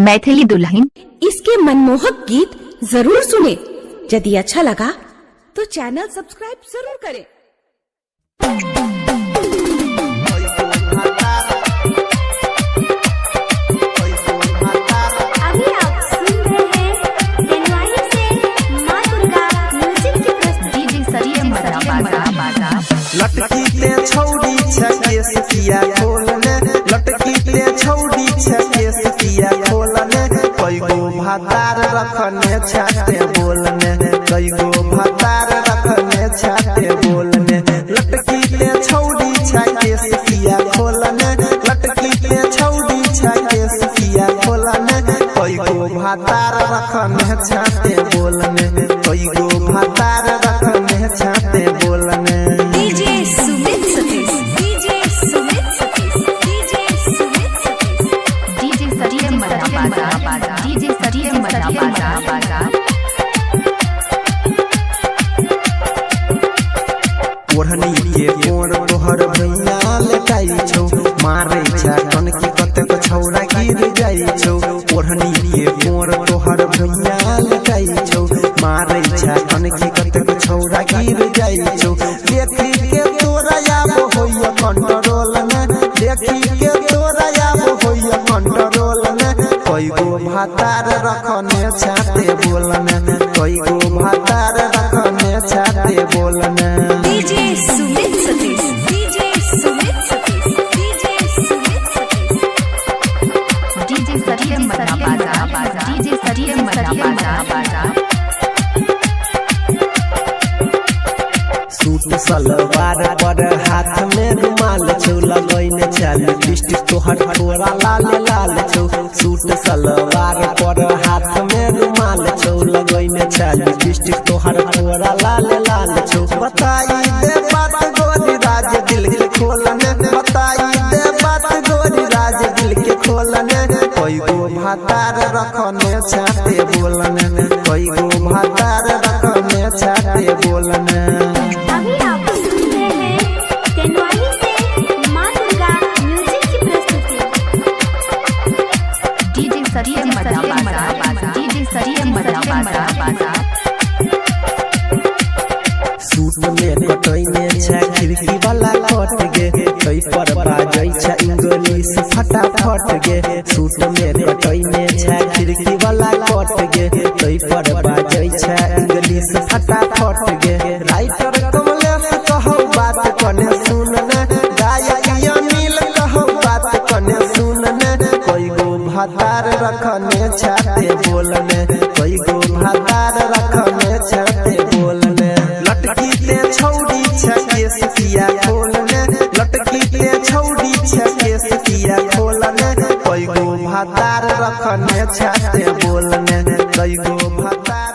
मैथिली दुल्हन। इसके मनमोहक गीत जरूर सुने। यदि अच्छा लगा तो चैनल सब्सक्राइब जरूर करें। अभी आप सुन रहे हैं देनवाही से माँ दुर्गा म्यूजिक की प्रस्तुति। लटकी ते छौड़ी छके सिया खोलने, लटकी ते छौड़ी छके सिया खोलने, कईगो भातार रखने छाते बोलने, कईगो भातार रखने छाते बोलने। लटकी ते छौड़ी छके सिया खोलने, लटकी ते छौड़ी छके सिया खोलने, कईगो भातार रखने छाते बोलने, कईगो भातार रखने छाते बोलने। DJ Sumit Satish, DJ Sumit Satish, DJ Sumit Satish, DJ Sariyam बाजा, डीजे सरियम बाजा। ओढ़नी के कोर तोहर भैया लटाई छौ, मारे छा कन की कतेक छौरा गिर जाई छौ। ओढ़नी के कोर तोहर भैया लटाई छौ, मारे छा कन की कतेक छौरा गिर जाई छौ। देखी के तोरा याब होइया कंट्रोल में, देखी के तोरा याब होइया कंट्रोल में, कईगो भातार रखने छाते बोलने, कईगो भातार रखने छाते बोलने। DJ Sumit Satish, DJ Sumit Satish, DJ Sumit Satish, DJ Sariyam बाजा, डीजे सरियम बाजा। सूट सलवार पर हाथ में रुमाल छौ, लगैने चाल लिपस्टिक तोहर थोड़ा लाल लाल छौ। सूट सलवार पर हाथ में रुमाल छौ, लगैने चाल लिपस्टिक तोहर थोड़ा लाल लाल छौ। बताई दे बात गोरी राज दिल के खोलने, बताई दे बात गोरी राज दिल के खोलने, कईगो भातार रखने छाते बोलने, कईगो भातार रखने छाते बोलने। अभी आप सुन रहे हैं देनवाही से माँ दुर्गा म्यूजिक की प्रस्तुति। डीजे सरियम बाजा, डीजे सरियम बाजा। सूट में कटैने छा खिड़की वाला कट गे, कई पर बाजै छा इंग्लिश फटाफट गे। सूट में कटैने छा खिड़की वाला कट गे, कई पर बाजै छा इंग्लिश फटाफट गे। राइटर कमलेश कहो बात कने सुनने, गायक अनिल कहो बात कने सुनने, कईगो भातार रखने छाते बोलने, कईगो भातार रखने छाते बोलने। लटकी ते छौड़ी छके सिया खोलने, लटकी ते छौड़ी छके सिया खोलने, कईगो भातार रखने छाते बोलने, कईगो भातार